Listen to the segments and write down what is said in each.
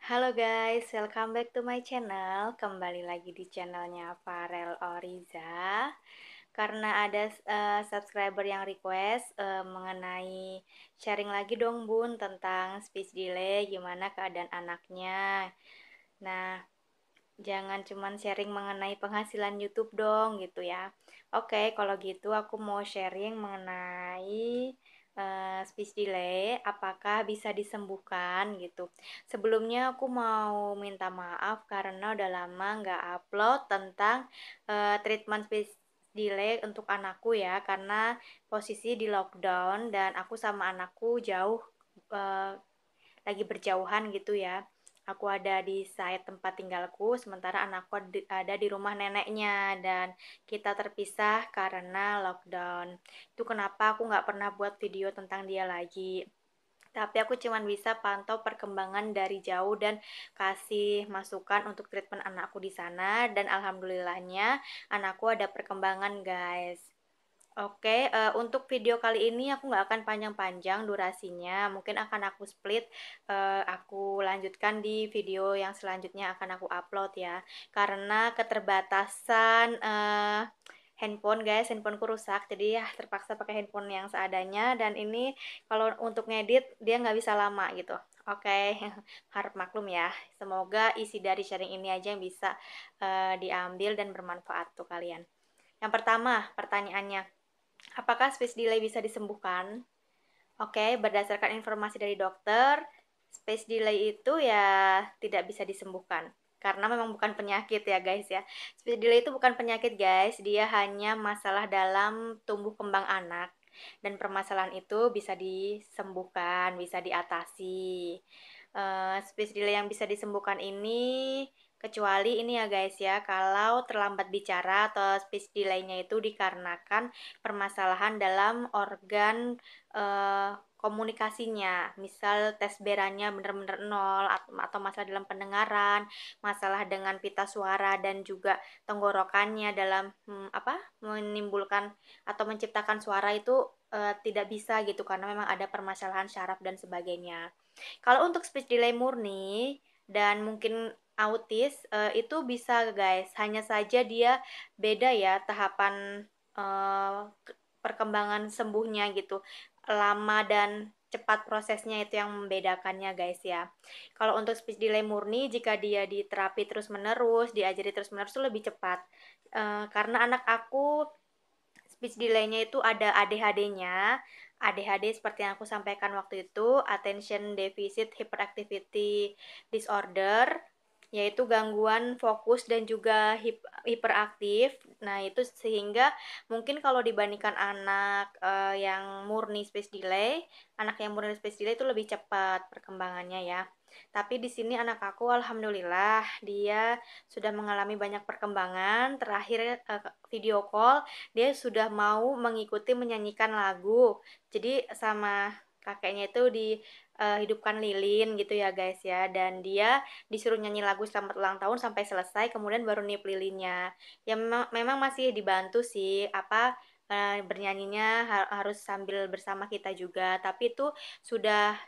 Halo guys, welcome back to my channel. Kembali lagi di channelnya Farel Oriza. Karena ada subscriber yang request mengenai sharing lagi dong Bun tentang speech delay, gimana keadaan anaknya. Nah, jangan cuman sharing mengenai penghasilan YouTube dong gitu ya. Oke, kalau gitu aku mau sharing mengenai speech delay, apakah bisa disembuhkan gitu. Sebelumnya aku mau minta maaf karena udah lama nggak upload tentang treatment speech delay untuk anakku ya, karena posisi di lockdown dan aku sama anakku jauh eh, lagi berjauhan gitu ya. Aku ada di site tempat tinggalku, sementara anakku ada di rumah neneknya, dan kita terpisah karena lockdown. Itu kenapa aku nggak pernah buat video tentang dia lagi. Tapi aku cuman bisa pantau perkembangan dari jauh dan kasih masukan untuk treatment anakku di sana, dan alhamdulillahnya anakku ada perkembangan guys. Oke, untuk video kali ini aku nggak akan panjang-panjang durasinya, mungkin akan aku split, aku lanjutkan di video yang selanjutnya akan aku upload ya. Karena keterbatasan, handphone guys, handphoneku rusak, jadi ya terpaksa pakai handphone yang seadanya, dan ini kalau untuk ngedit dia nggak bisa lama gitu. Oke, harap maklum ya. Semoga isi dari sharing ini aja yang bisa, diambil dan bermanfaat untuk kalian. Yang pertama, pertanyaannya, apakah space delay bisa disembuhkan? Oke, berdasarkan informasi dari dokter, space delay itu ya tidak bisa disembuhkan. Karena memang bukan penyakit ya guys ya. Space delay itu bukan penyakit guys, dia hanya masalah dalam tumbuh kembang anak. Dan permasalahan itu bisa disembuhkan, bisa diatasi. Space delay yang bisa disembuhkan ini, kecuali ini ya guys ya, kalau terlambat bicara atau speech delay-nya itu dikarenakan permasalahan dalam organ komunikasinya, misal tes beranya benar-benar nol, atau masalah dalam pendengaran, masalah dengan pita suara dan juga tenggorokannya dalam menimbulkan atau menciptakan suara itu tidak bisa gitu, karena memang ada permasalahan syaraf dan sebagainya. Kalau untuk speech delay murni dan mungkin autis, itu bisa guys, hanya saja dia beda ya tahapan perkembangan sembuhnya gitu. Lama dan cepat prosesnya itu yang membedakannya guys ya. Kalau untuk speech delay murni, jika dia diterapi terus-menerus, diajari terus-menerus itu lebih cepat. Karena anak aku speech delay-nya itu ada ADHD-nya. ADHD seperti yang aku sampaikan waktu itu, Attention Deficit Hyperactivity Disorder, yaitu gangguan fokus dan juga hiperaktif. Nah, itu sehingga mungkin kalau dibandingkan anak yang murni space delay, anak yang murni space delay itu lebih cepat perkembangannya ya. Tapi di sini anak aku alhamdulillah dia sudah mengalami banyak perkembangan. Terakhir video call dia sudah mau mengikuti menyanyikan lagu. Jadi sama kakeknya itu dihidupkan lilin gitu ya guys ya, dan dia disuruh nyanyi lagu selamat ulang tahun sampai selesai, kemudian baru niup lilinnya. Ya memang masih dibantu sih bernyanyinya harus sambil bersama kita juga, tapi itu sudah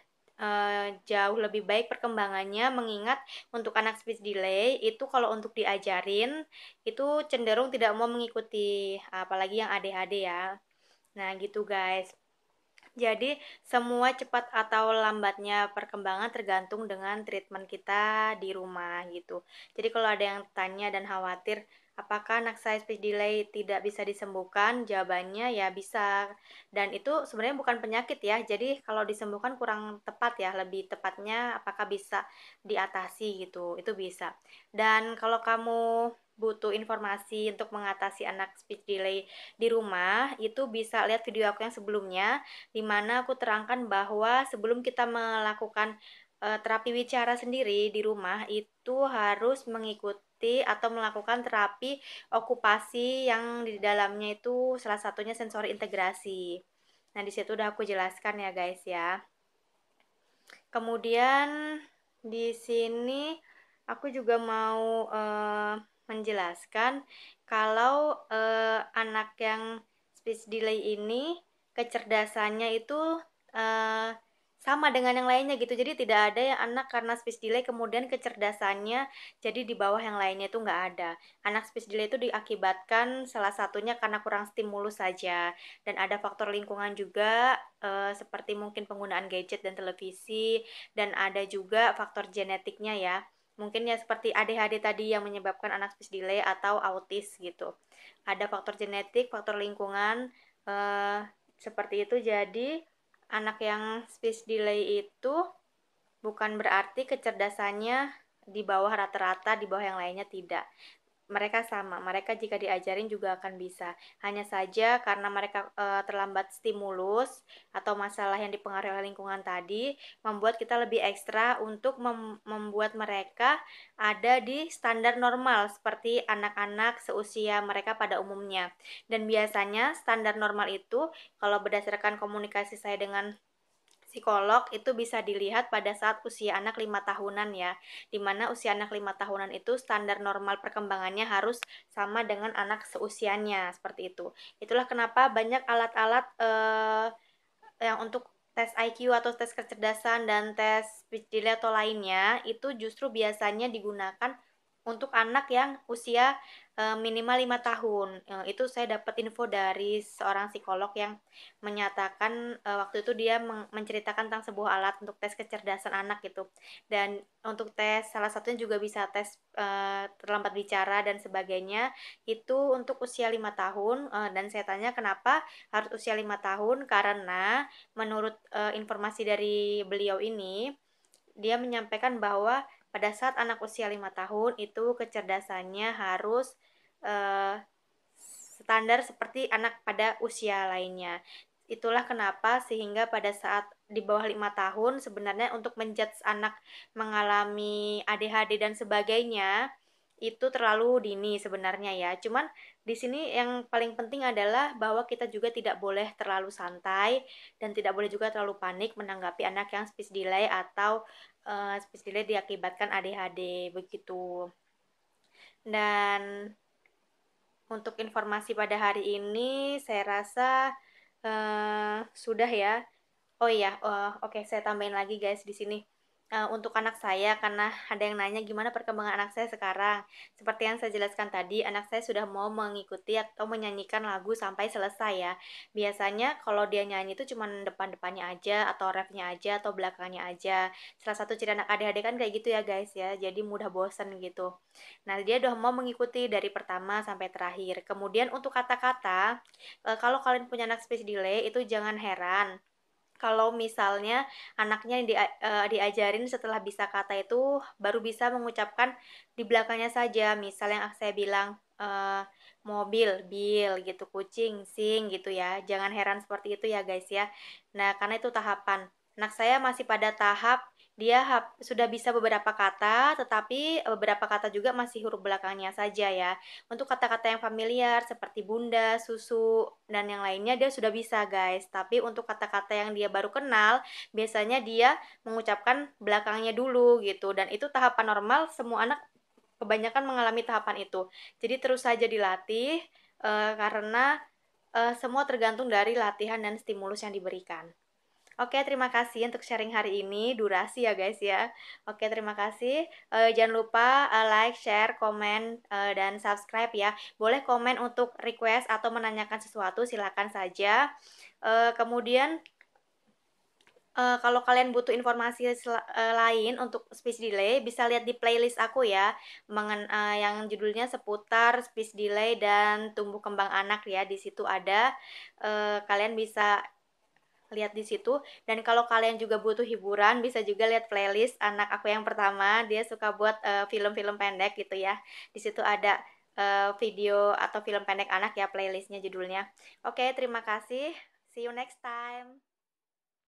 jauh lebih baik perkembangannya, mengingat untuk anak speech delay itu kalau untuk diajarin itu cenderung tidak mau mengikuti, apalagi yang ADHD ya. Nah gitu guys. Jadi semua cepat atau lambatnya perkembangan tergantung dengan treatment kita di rumah gitu. Jadi kalau ada yang tanya dan khawatir apakah anak saya speech delay tidak bisa disembuhkan, jawabannya ya bisa. Dan itu sebenarnya bukan penyakit ya. Jadi kalau disembuhkan kurang tepat ya, lebih tepatnya apakah bisa diatasi gitu. Itu bisa. Dan kalau kamu butuh informasi untuk mengatasi anak speech delay di rumah, itu bisa lihat video aku yang sebelumnya, di mana aku terangkan bahwa sebelum kita melakukan terapi bicara sendiri di rumah itu harus mengikuti atau melakukan terapi okupasi yang di dalamnya itu salah satunya sensori integrasi. Nah, di situ udah aku jelaskan ya guys ya. Kemudian di sini aku juga mau menjelaskan kalau anak yang speech delay ini kecerdasannya itu eh, sama dengan yang lainnya gitu. Jadi tidak ada yang anak karena speech delay kemudian kecerdasannya jadi di bawah yang lainnya, itu nggak ada. Anak speech delay itu diakibatkan salah satunya karena kurang stimulus saja, dan ada faktor lingkungan juga, seperti mungkin penggunaan gadget dan televisi, dan ada juga faktor genetiknya ya. Mungkin ya seperti ADHD tadi yang menyebabkan anak speech delay atau autis gitu. Ada faktor genetik, faktor lingkungan, seperti itu. Jadi anak yang speech delay itu bukan berarti kecerdasannya di bawah rata-rata, di bawah yang lainnya, tidak. Mereka sama, mereka jika diajarin juga akan bisa. Hanya saja karena mereka terlambat stimulus atau masalah yang dipengaruhi oleh lingkungan tadi, membuat kita lebih ekstra untuk membuat mereka ada di standar normal seperti anak-anak seusia mereka pada umumnya. Dan biasanya standar normal itu, kalau berdasarkan komunikasi saya dengan psikolog, itu bisa dilihat pada saat usia anak 5 tahunan ya, di mana usia anak 5 tahunan itu standar normal perkembangannya harus sama dengan anak seusianya, seperti itu. Itulah kenapa banyak alat-alat yang untuk tes IQ atau tes kecerdasan dan tes speech delay atau lainnya, itu justru biasanya digunakan untuk anak yang usia minimal 5 tahun. Itu saya dapat info dari seorang psikolog yang menyatakan, waktu itu dia menceritakan tentang sebuah alat untuk tes kecerdasan anak gitu. Dan untuk tes salah satunya juga bisa tes terlambat bicara dan sebagainya, itu untuk usia 5 tahun, dan saya tanya kenapa harus usia 5 tahun, karena menurut informasi dari beliau ini, dia menyampaikan bahwa pada saat anak usia 5 tahun itu kecerdasannya harus standar seperti anak pada usia lainnya. Itulah kenapa sehingga pada saat di bawah 5 tahun sebenarnya untuk menjudge anak mengalami ADHD dan sebagainya itu terlalu dini sebenarnya ya. Cuman di sini yang paling penting adalah bahwa kita juga tidak boleh terlalu santai dan tidak boleh juga terlalu panik menanggapi anak yang speech delay atau speech delay diakibatkan ADHD begitu. Dan untuk informasi pada hari ini saya rasa sudah ya. Oh iya, oke, saya tambahin lagi guys di sini. Untuk anak saya, karena ada yang nanya gimana perkembangan anak saya sekarang. Seperti yang saya jelaskan tadi, anak saya sudah mau mengikuti atau menyanyikan lagu sampai selesai ya. Biasanya kalau dia nyanyi itu cuma depan-depannya aja, atau refnya aja, atau belakangnya aja. Salah satu ciri anak ADHD kan kayak gitu ya guys ya, jadi mudah bosan gitu. Nah, dia udah mau mengikuti dari pertama sampai terakhir. Kemudian untuk kata-kata, kalau kalian punya anak speech delay itu jangan heran kalau misalnya anaknya diajarin setelah bisa kata itu baru bisa mengucapkan di belakangnya saja. Misal yang saya bilang, mobil, bil gitu, kucing, sing gitu ya. Jangan heran seperti itu ya guys ya. Nah, karena itu tahapan. Anak saya masih pada tahap dia sudah bisa beberapa kata, tetapi beberapa kata juga masih huruf belakangnya saja ya. Untuk kata-kata yang familiar seperti bunda, susu, dan yang lainnya dia sudah bisa guys. Tapi untuk kata-kata yang dia baru kenal, biasanya dia mengucapkan belakangnya dulu gitu. Dan itu tahapan normal, semua anak kebanyakan mengalami tahapan itu. Jadi terus saja dilatih, karena semua tergantung dari latihan dan stimulus yang diberikan. Oke, terima kasih untuk sharing hari ini, durasi ya guys ya. Oke, terima kasih. Jangan lupa like, share, komen, dan subscribe ya. Boleh komen untuk request atau menanyakan sesuatu, silakan saja. Kemudian kalau kalian butuh informasi lain untuk speech delay, bisa lihat di playlist aku ya, yang judulnya seputar speech delay dan tumbuh kembang anak ya. Di situ ada, kalian bisa lihat di situ. Dan kalau kalian juga butuh hiburan, bisa juga lihat playlist anak aku yang pertama, dia suka buat film-film pendek gitu ya. Di situ ada video atau film pendek anak ya, playlistnya judulnya. Oke, terima kasih. See you next time.